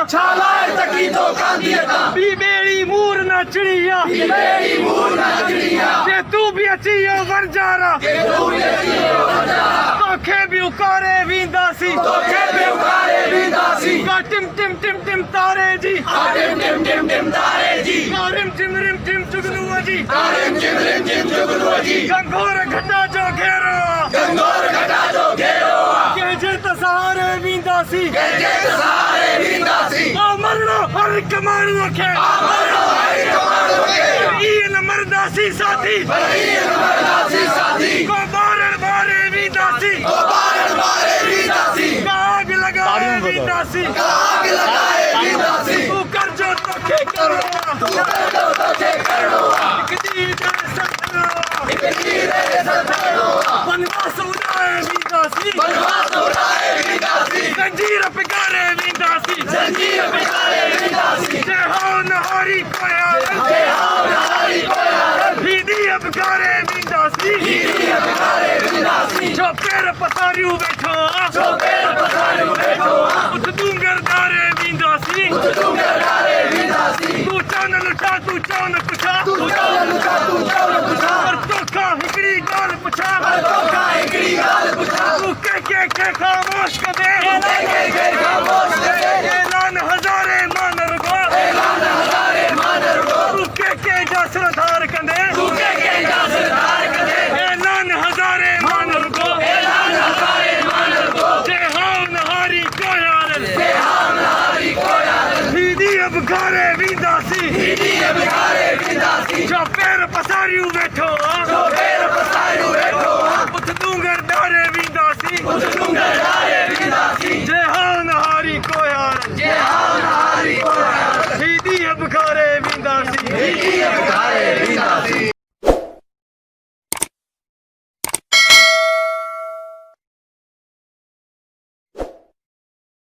ਛਾਲਾਏ ਤੱਕੀ ਤੋਂ ਕਾਂਦੀਆਂ ਤਾਂ ਬੀਬੇੜੀ ਮੂਰ ਨਾ ਚੜੀਆ ਮੇਰੀ ਮੂਰ ਨਾ ਚੜੀਆਂ ਤੇ ਤੂੰ ਵੀ ਅਚੀਓ ਵਰਜਾਰਾ ਕਿ ਤੂੰ ਵੀ ਅਚੀਓ ਵਰਜਾਰਾ ਤੋਖੇ ਵੀ ਉਕਾਰੇ ਵੀਂਦਾ ਸੀ ਤੋਖੇ ਬਿਉਕਾਰੇ ਵੀਂਦਾ ਸੀ ਟਿਮ ਟਿਮ ਟਿਮ ਟਿਮ ਤਾਰੇ ਜੀ ਟਿਮ ਟਿਮ ਟਿਮ ਟਿਮ ਤਾਰੇ ਜੀ ਰਿਮ ਟਿਮ ਚੁਗਨੂਆ ਜੀ ਰਿਮ ਚਿਮ ਚੁਗਲੂ ਜੀ ਗੰਗੋਰ ਘਟਾ ਜੋ ਘੇਰੋ ਗੰਗੋਰ ਘਟਾ ਜੋ ਘੇਰੋ ਕੇ ਜੇ ਤਸਾਰੇ ਵੀਂਦਾ ਸੀ ਕਿ ਜੇ ਸਾਰੇ ਵੀਂਦਾ ਸੀ ਆ ਮਰਨਾ ਹਰ ਕਮਾਣੂ ਅਖੇ ਮਰੋ ਹਰੀ ਕਮਾਲ ਵਗੇ ਇਹ ਨ ਮਰਦਾ ਸੀ ਸਾਥੀ ਬੜੀ ਮਰਦਾ ਸੀ ਸਾਥੀ ਕੋ ਬਾਰੇ ਵੀਂਦਾ ਸੀ ਬਾਰਨ ਬਾਰੇ ਵੀਂਦਾ ਸੀ ਕਾਗ ਲਗਾਏ ਵੀਂਦਾ ਸੀ ਆਗ ਲਗਾਏ ਵੀਂਦਾ ਸੀ ਤੂੰ ਕਰ ਜੋ ਤੋਖੇ ਕਰੋ ਤੂੰ ਕਰੋ ਤੋਖੇ ਕਰੋ ਕਿਦੀ ਦੇ ਸਤਨੋ ਕੀਰੇ ਸਤਨੋ ਬਨਵਾਸ ਉਡਾਏ ਵੀਂਦਾ ਸੀ ਬਨਵਾਸ ਉਡਾਏ ਵੀਂਦਾ ਸੀ ਜੰਜੀਰ ਪਿਗਾਰੇ ਵੀਂਦਾ ਸੀ ਜੰਜੀਰ ਪਿਗਾਰੇ ਵੀਂਦਾ ਸੀ ਤੇ ਹੋ ਨਹਾਰੀ ਕੋਇਆ ਤੇ ਹਾਉ ਨਹਾਰੀ ਕੋਇਆ ਵੀਦੀ ਅਬਕਾਰੇ ਵੀਂਦਾ ਸੀ ਕੀਰੀ ਪਿਗਾਰੇ ਵੀਂਦਾ ਸੀ ਚੋਪੇਰ ਪਸਾਰਿਉ ਬੈਠੋ ਚੋਪੇਰ ਪਸਾਰੂ ਬੈਠੋ ਉਤ ਦੂੰਗਰਦਾਰੇ ਵੀਂਦਾ ਸੀ ਤੂੰ ਗਰਾਰੇ ਵੀਂਦਾ ਸੀ ਤੂੰ ਚੌਨ ਲੁਟਾ ਤੂੰ ਚੌਨ ਪੁੱਛਾ ਤੂੰ ਚੌਲ ਲੁਕਾ ਤੂੰ ਚੌਲ ਪੁੱਛਾ ਪਰ ਤੋਖਾ ਹਿਕੜੀ ਗੱਲ ਪੁੱਛਾ ਤੋਕਾ ਇਕੜੀ ਗੱਲ ਪੁੱਛਾ ਤੂੰ ਕੇ ਖਾਮੋਸ਼ ਕਦੇ ਕੇ ਖਾਮੋਸ਼ ਕਰੇ ਐਲਾਨ ਹਜ਼ਾਰੇ ਮਨ ਰਗੋ ਐਲਾਨ ਹਜ਼ਾਰੇ ਮਾਨਰ ਕੋ ਤੂੰ ਕੇ ਜਸਰਧਾਰ ਕੰਦੇ ਤੂੰ ਕੇ ਦਾ ਸਰਦਾਰ ਕਰੇ ਐਲਾਨ ਹਜ਼ਾਰੇ ਮਨ ਰਗੋ ਐਲਾਨ ਹਜ਼ਾਰੇ ਮਾਨਰ ਕੋ ਜੇ ਹਾਂ ਨਹਾਰੀ ਕੋਇਆਰ ਤੇ ਹਾਉ ਨਹਾਰੀ ਕੋਇਆ ਵੀਦੀ ਅਬਕਾਰੇ ਵੀਂਦਾ ਸੀ ਕੀਰੀ ਪਿਗਾਰੇ ਵੀਂਦਾ ਸੀ ਚੋਪੇਰ ਪਸਾਰਿਉ ਬੈਠੋ ਚੋਪੇਰ ਪਸਾਰੂ ਬੈਠੋ ਉਤ ਦੂੰਗਰਦਾਰੇ ਵੀਂਦਾ ਸੀ ਤੂੰ ਗਰਾਰੇ ਵੀਂਦਾ ਸੀ ਜੇ ਹਾਂ ਨਹਾਰੀ ਕੋਇਆਰ ਜੇ ਹਾਉ ਨਹਾਰੀ ਕੋਇਆ ਵੀਦੀ ਅਬਕਾਰੇ ਵੀਂਦਾ ਸੀ ਕੀਰੀ